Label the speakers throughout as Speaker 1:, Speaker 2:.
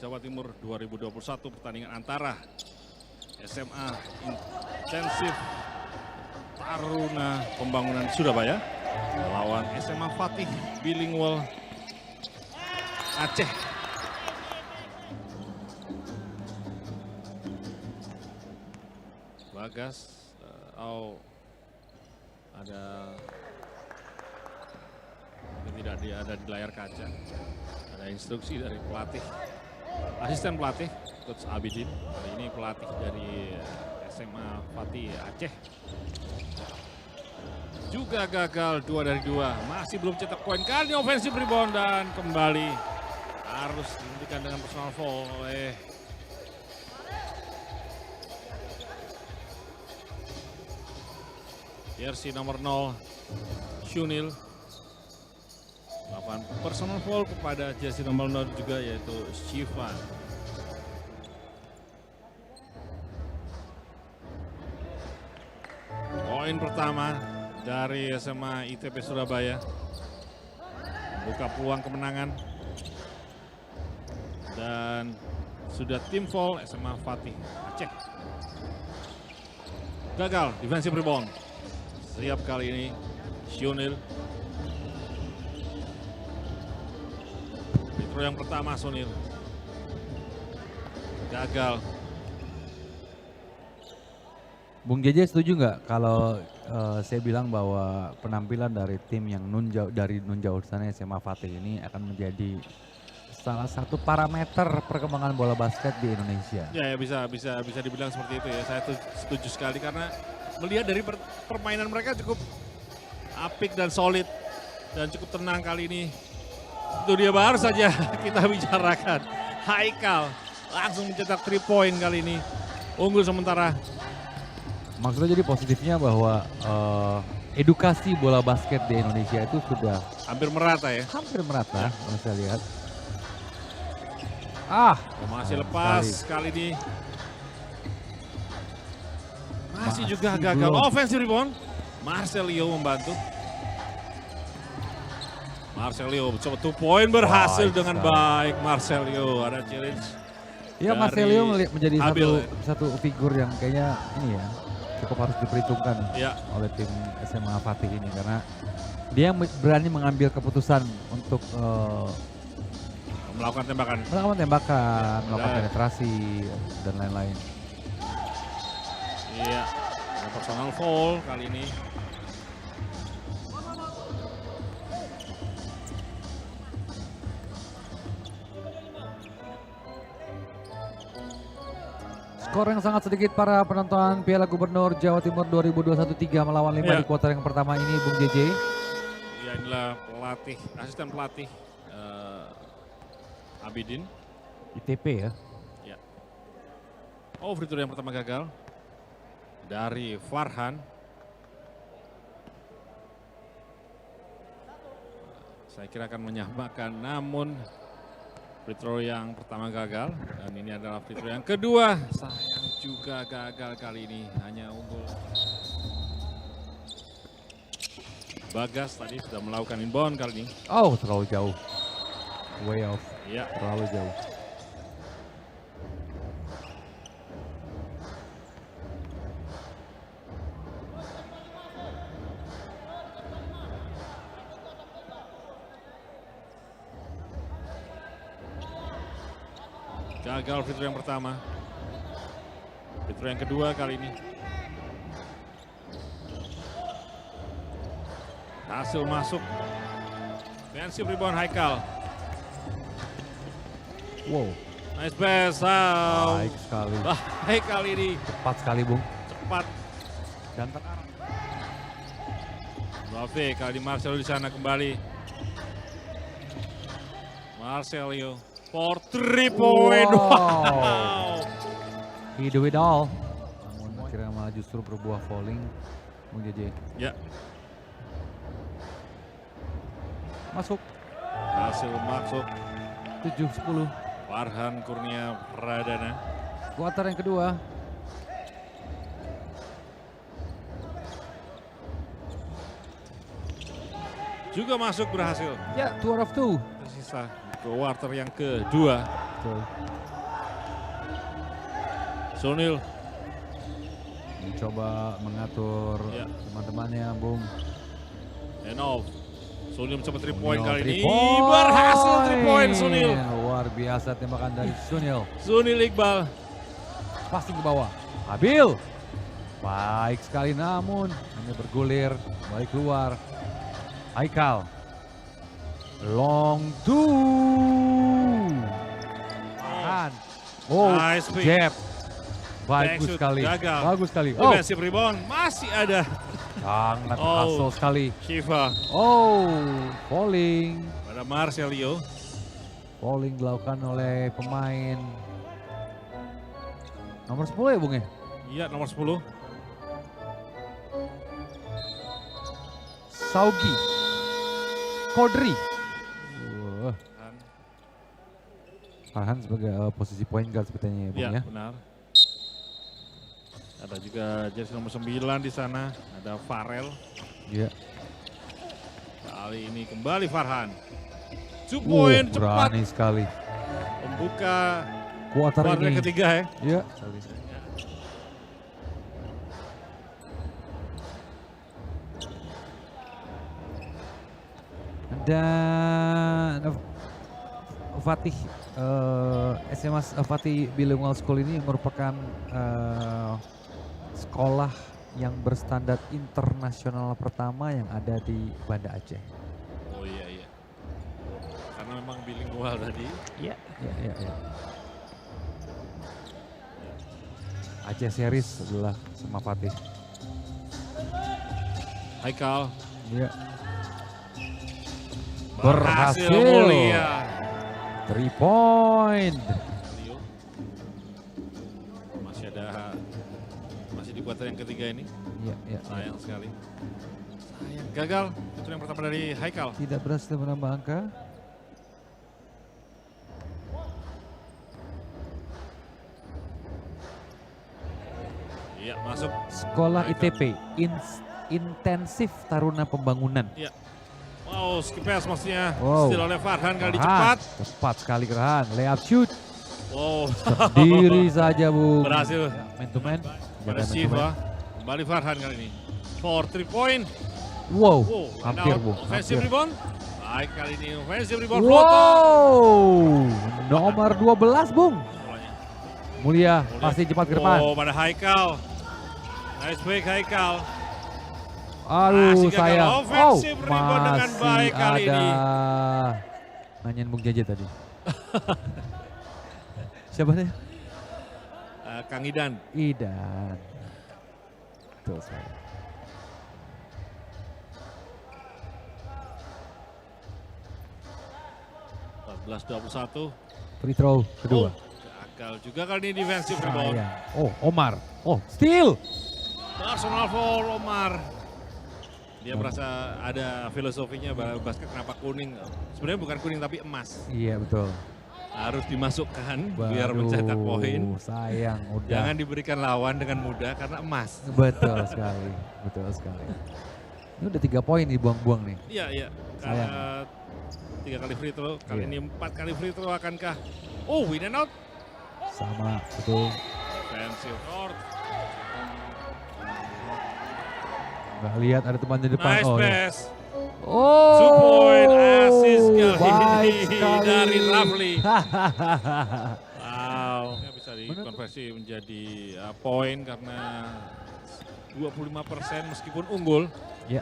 Speaker 1: Jawa Timur 2021 pertandingan antara SMA Intensif Taruna Pembangunan Surabaya melawan SMA Fatih Bilingual Aceh. Bagas, tidak ada di layar kaca. Ada instruksi dari pelatih, asisten pelatih, Coach Abidin. Kali ini pelatih dari SMA Fatih Aceh. Juga gagal 2 dari 2, masih belum cetak poin. Kali ini offensive rebound dan kembali harus dihentikan dengan personal foul oleh jersey nomor 0, Shunil. 8 personal foul kepada jersey nomor 0 juga, yaitu Shivan. Poin pertama dari SMA ITP Surabaya buka peluang kemenangan, dan sudah tim foul SMA Fatih Aceh. Gagal defensive rebound. Siap kali ini Shunil. Free throw yang pertama Shunil gagal.
Speaker 2: Bung JJ setuju nggak kalau saya bilang bahwa penampilan dari tim yang nun jauh sana SMA Fatih ini akan menjadi salah satu parameter perkembangan bola basket di Indonesia?
Speaker 1: Ya, bisa dibilang seperti itu ya. Saya setuju sekali karena melihat dari permainan mereka cukup apik dan solid dan cukup tenang kali ini. Itu dia baru saja kita bicarakan. Haikal langsung mencetak 3 point kali ini. Unggul sementara.
Speaker 2: Maksudnya jadi positifnya bahwa edukasi bola basket di Indonesia itu sudah
Speaker 1: hampir merata ya.
Speaker 2: Hampir merata, kalau saya lihat.
Speaker 1: Masih lepas kali ini. Masih juga gagal. Offensive rebound. Marcelio membantu. Marcelio coba 2 point berhasil dengan baik. Marcelio ada challenge.
Speaker 2: Ya, Marcelio menjadi satu figur yang kayaknya ini ya cukup harus diperhitungkan oleh tim SMA Fatih ini, karena dia berani mengambil keputusan untuk
Speaker 1: melakukan tembakan,
Speaker 2: melakukan penetrasi dan lain-lain.
Speaker 1: Iya, personal foul kali ini.
Speaker 2: Skor yang sangat sedikit para penonton Piala Gubernur Jawa Timur 2021 3 melawan 5 di kuarter yang pertama ini, Bung JJ.
Speaker 1: Ya, inilah asisten pelatih Abidin.
Speaker 2: ITP ya.
Speaker 1: Ya. Free throw yang pertama gagal dari Farhan. Saya kira akan menyamakan, namun free throw yang pertama gagal, dan ini adalah free throw yang kedua. Sayang juga gagal kali ini, hanya unggul. Bagas tadi sudah melakukan inbound kali ini.
Speaker 2: Terlalu jauh. Way off.
Speaker 1: Iya.
Speaker 2: Terlalu jauh.
Speaker 1: Gagal free throw yang pertama. Free throw yang kedua kali ini. Hasil masuk. Defensive rebound Haikal.
Speaker 2: Wow.
Speaker 1: Nice pass.
Speaker 2: Baik sekali.
Speaker 1: Baik kali ini.
Speaker 2: Cepat sekali, Bung.
Speaker 1: Cepat.
Speaker 2: Dan terarah.
Speaker 1: Rafi kali ini Marcelio di sana kembali. Marcelio. For 3 point. Wow.
Speaker 2: He do it all. Namun akhirnya malah justru berbuah falling, Bung JJ.
Speaker 1: Ya.
Speaker 2: Masuk.
Speaker 1: Hasil masuk.
Speaker 2: 7-10.
Speaker 1: Farhan Kurnia Pradana.
Speaker 2: Kuarter yang kedua.
Speaker 1: Juga masuk berhasil.
Speaker 2: Ya, 2 out of 2.
Speaker 1: Tersisa kuarter yang kedua.
Speaker 2: betul.
Speaker 1: Sunil.
Speaker 2: Mencoba mengatur
Speaker 1: Ya.
Speaker 2: teman-temannya, Bung.
Speaker 1: Enov. Sunil mencoba 3 point kali ini.
Speaker 2: Three
Speaker 1: Berhasil 3 point
Speaker 2: point.
Speaker 1: Sunil.
Speaker 2: Luar biasa tembakan dari Sunil.
Speaker 1: Sunil Iqbal.
Speaker 2: Passing ke bawah. Habil. Baik sekali namun hanya bergulir. Balik keluar. Haikal. Long two. Farhan. Oh,
Speaker 1: Nice pick.
Speaker 2: jab. Bagus
Speaker 1: Backshoot,
Speaker 2: sekali.
Speaker 1: gagal.
Speaker 2: Bagus sekali. Oh,
Speaker 1: Defensive rebound. Masih ada.
Speaker 2: sangat
Speaker 1: Oh.
Speaker 2: hustle sekali.
Speaker 1: Shiva.
Speaker 2: Oh, falling.
Speaker 1: Pada Marcelio.
Speaker 2: Falling dilakukan oleh pemain nomor 10 ya, Bung ya?
Speaker 1: Iya, nomor 10.
Speaker 2: Saugi. Kodri. Farhan sebagai posisi point guard sepertinya ya, Bung
Speaker 1: Iya,
Speaker 2: ya.
Speaker 1: benar. Ada juga jersey nomor 9 di sana. Ada Farel.
Speaker 2: Iya.
Speaker 1: Kali ini kembali Farhan. 2 point cepat.
Speaker 2: Berani sekali.
Speaker 1: Membuka
Speaker 2: Kuarter
Speaker 1: kuarter
Speaker 2: ini.
Speaker 1: ketiga ya.
Speaker 2: Iya. Dan Fatih SMA Fatih Bilingual School ini merupakan sekolah yang berstandar internasional pertama yang ada di Banda Aceh.
Speaker 1: Oh iya iya. Karena memang bilingual tadi.
Speaker 2: Iya. Iya. Aceh Series adalah sama Fatih.
Speaker 1: Haikal.
Speaker 2: Iya.
Speaker 1: Berhasil
Speaker 2: Berhasil.
Speaker 1: mulia.
Speaker 2: 3 point.
Speaker 1: Leo. Masih di kuarter yang ketiga ini.
Speaker 2: Iya.
Speaker 1: Sayang sekali. Gagal. Itu yang pertama dari Haikal.
Speaker 2: Tidak berhasil menambah angka.
Speaker 1: Iya, masuk.
Speaker 2: Sekolah
Speaker 1: Haikal.
Speaker 2: ITP, Intensif Taruna Pembangunan.
Speaker 1: Iya. Wow, skip pass maksudnya.
Speaker 2: Wow.
Speaker 1: Still oleh Farhan kali
Speaker 2: Farhan,
Speaker 1: cepat.
Speaker 2: Cepat sekali Farhan, layup shoot.
Speaker 1: Wow.
Speaker 2: Diri saja, Bu.
Speaker 1: Berhasil.
Speaker 2: Man to man.
Speaker 1: Pada
Speaker 2: Jaga man to
Speaker 1: Shiva.
Speaker 2: man.
Speaker 1: Kembali Farhan kali ini. For 3 point.
Speaker 2: Wow,
Speaker 1: Wow,
Speaker 2: hampir,
Speaker 1: out.
Speaker 2: Bu.
Speaker 1: Offensive
Speaker 2: Hampir.
Speaker 1: rebound. Baik kali ini offensive rebound. Floto.
Speaker 2: Wow, nomor 12, Bung.
Speaker 1: Bolanya.
Speaker 2: Mulia, pasti cepat ke depan.
Speaker 1: Oh, pada Haikal. Nice break Haikal.
Speaker 2: Aduh,
Speaker 1: Masih gagal
Speaker 2: sayang.
Speaker 1: offensive rebound dengan
Speaker 2: masih
Speaker 1: baik kali
Speaker 2: ada.
Speaker 1: ini.
Speaker 2: Nanyain Bung Jaja tadi. Siapa dia?
Speaker 1: Kang Idan.
Speaker 2: Idan. Betul sekali. Free throw kedua.
Speaker 1: Gagal juga kali ini defensive rebound.
Speaker 2: Sayang. Oh, Omar. Oh, steal.
Speaker 1: Personal foul Omar. Dia merasa ada filosofinya basket kenapa kuning. Sebenarnya bukan kuning tapi emas.
Speaker 2: Iya, betul.
Speaker 1: Harus dimasukkan biar mencetak
Speaker 2: Baru,
Speaker 1: poin.
Speaker 2: sayang, udah.
Speaker 1: Jangan diberikan lawan dengan mudah karena emas.
Speaker 2: Betul sekali, betul sekali. Ini udah 3 poin dibuang-buang nih.
Speaker 1: Iya, iya. Karena 3 kali free throw, kali
Speaker 2: Iya.
Speaker 1: ini 4 kali free throw akankah? Oh, win and out.
Speaker 2: Sama, betul.
Speaker 1: Defensive short.
Speaker 2: Nggak lihat ada teman di depan.
Speaker 1: Nice
Speaker 2: Oh, ya.
Speaker 1: pass.
Speaker 2: Oh,
Speaker 1: 2 point assist kali
Speaker 2: baik
Speaker 1: ini
Speaker 2: sekali.
Speaker 1: dari Rafli. Wow. Bisa dikonversi menjadi poin karena 25% meskipun unggul.
Speaker 2: Ya,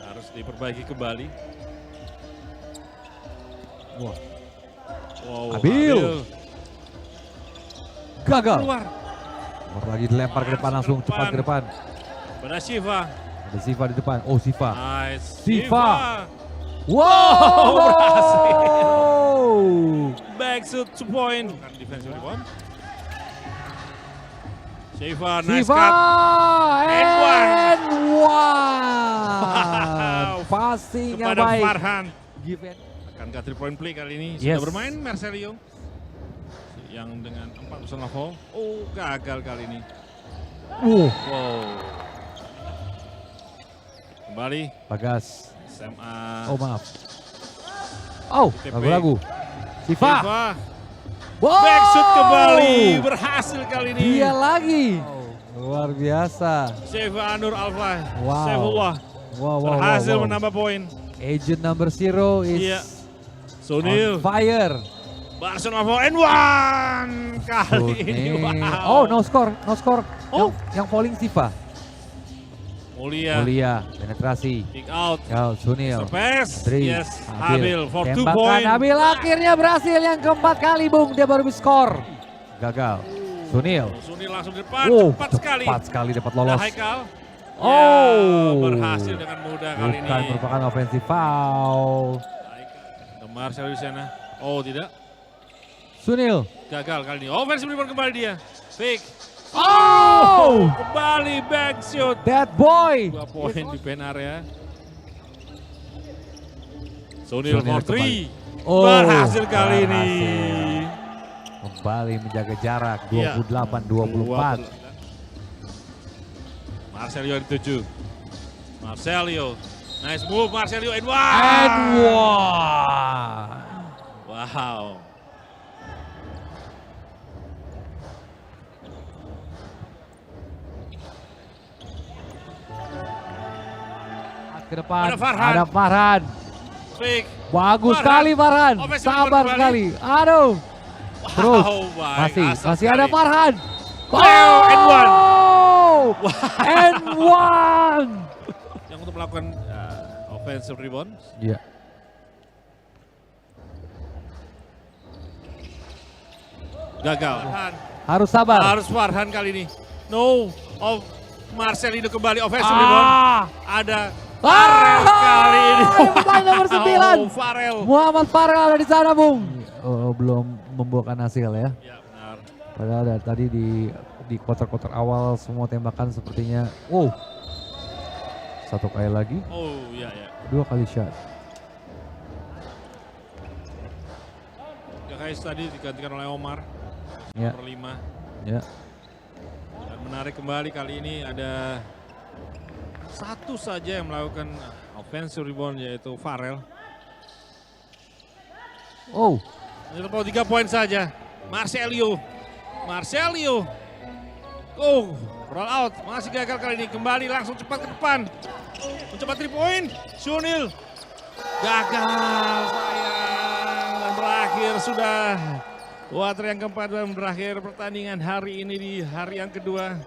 Speaker 1: Harus diperbaiki kembali.
Speaker 2: wah,
Speaker 1: Wow,
Speaker 2: Habil. gagal.
Speaker 1: Keluar.
Speaker 2: Nomor lagi dilempar ke depan langsung cepat ke depan.
Speaker 1: Pada Shiva.
Speaker 2: Ada Siva di depan. Oh, Siva.
Speaker 1: Nice.
Speaker 2: Siva. Wow,
Speaker 1: Oh, berhasil.
Speaker 2: Oh.
Speaker 1: Back shoot 2 point. Defensive rebound. Shiva, nice
Speaker 2: Siva
Speaker 1: cut.
Speaker 2: and
Speaker 1: one.
Speaker 2: one. Passing yang
Speaker 1: Kepada
Speaker 2: baik.
Speaker 1: Farhan.
Speaker 2: Give and
Speaker 1: Akankah 3 point play kali ini?
Speaker 2: Yes.
Speaker 1: Sudah bermain Marcelio. Yang dengan 4 personal foul. Oh, gagal kali ini. Wow. Kembali
Speaker 2: Bagas.
Speaker 1: SMA.
Speaker 2: Oh, maaf. Oh,
Speaker 1: ITP.
Speaker 2: ragu-ragu. Siva. Wow.
Speaker 1: Backshot kembali, berhasil kali ini.
Speaker 2: Dia lagi. Luar biasa.
Speaker 1: Siva Anur Alfa.
Speaker 2: Wow.
Speaker 1: Saifullah berhasil menambah poin.
Speaker 2: Agent number 0 is
Speaker 1: Iya. Sunil.
Speaker 2: on fire.
Speaker 1: Barcelona for and one kali ini.
Speaker 2: Oh,
Speaker 1: Wow.
Speaker 2: no score.
Speaker 1: Oh.
Speaker 2: Yang falling Siva.
Speaker 1: Mulia.
Speaker 2: Penetrasi.
Speaker 1: Kick out.
Speaker 2: Ya, Sunil.
Speaker 1: Surpass.
Speaker 2: Three.
Speaker 1: Yes. Habil for 2
Speaker 2: Tembakan
Speaker 1: point.
Speaker 2: Habil akhirnya berhasil yang keempat kali, Bung. Dia baru bisa skor. Gagal. Sunil.
Speaker 1: Sunil langsung di depan. Cepat sekali.
Speaker 2: Cepat sekali dapat lolos.
Speaker 1: Nah, Haikal.
Speaker 2: Oh.
Speaker 1: Ya, berhasil dengan mudah kali ini.
Speaker 2: Bukan merupakan offensive foul.
Speaker 1: Haikal. Marcel di sana. Oh, tidak.
Speaker 2: Sunil.
Speaker 1: Gagal kali ini. Offensive rebound kembali dia. Pick.
Speaker 2: Oh.
Speaker 1: Kembali back shoot.
Speaker 2: That boy.
Speaker 1: 2 poin di pen area. Sunil for 3.
Speaker 2: Oh,
Speaker 1: Berhasil kali ini.
Speaker 2: Kembali menjaga jarak
Speaker 1: Iya.
Speaker 2: 28-24.
Speaker 1: Marcelio yang 7. Marcelio. Nice move Marcelio and one.
Speaker 2: And one.
Speaker 1: Wow.
Speaker 2: Ke depan
Speaker 1: Ada Farhan.
Speaker 2: ada Farhan.
Speaker 1: Pick.
Speaker 2: Bagus
Speaker 1: Farhan.
Speaker 2: sekali Farhan.
Speaker 1: Offensive
Speaker 2: Sabar
Speaker 1: rebound
Speaker 2: sekali. Aduh. Terus.
Speaker 1: Baik. Asal
Speaker 2: Masih ada
Speaker 1: sekali.
Speaker 2: Farhan.
Speaker 1: Wow, and one.
Speaker 2: And one.
Speaker 1: Yang untuk melakukan offensive rebound.
Speaker 2: Iya.
Speaker 1: Gagal.
Speaker 2: Harus sabar.
Speaker 1: Harus Farhan kali ini. No. Marcelino kembali offensive rebound. Ada Farel kali ini.
Speaker 2: Pemain nomor 9.
Speaker 1: Oh, Farel.
Speaker 2: Muhammad Farel ada di sana, Bung. Belum membuahkan hasil ya.
Speaker 1: Ya, benar.
Speaker 2: Padahal dari tadi di kuarter-kuarter awal semua tembakan sepertinya, satu kali lagi,
Speaker 1: Oh, ya.
Speaker 2: 2 kali shot.
Speaker 1: Gakais tadi digantikan oleh Omar.
Speaker 2: Ya.
Speaker 1: Nomor 5.
Speaker 2: Ya.
Speaker 1: Dan menarik kembali kali ini ada satu saja yang melakukan offensive rebound yaitu Farel.
Speaker 2: Oh,
Speaker 1: Hanya terpaut 3 poin saja. Marcelio. Oh, roll out. Masih gagal kali ini. Kembali langsung cepat ke depan. Mencoba 3 poin. Sunil. Gagal sayang. Dan berakhir sudah. Quarter yang keempat dan berakhir pertandingan hari ini di hari yang kedua.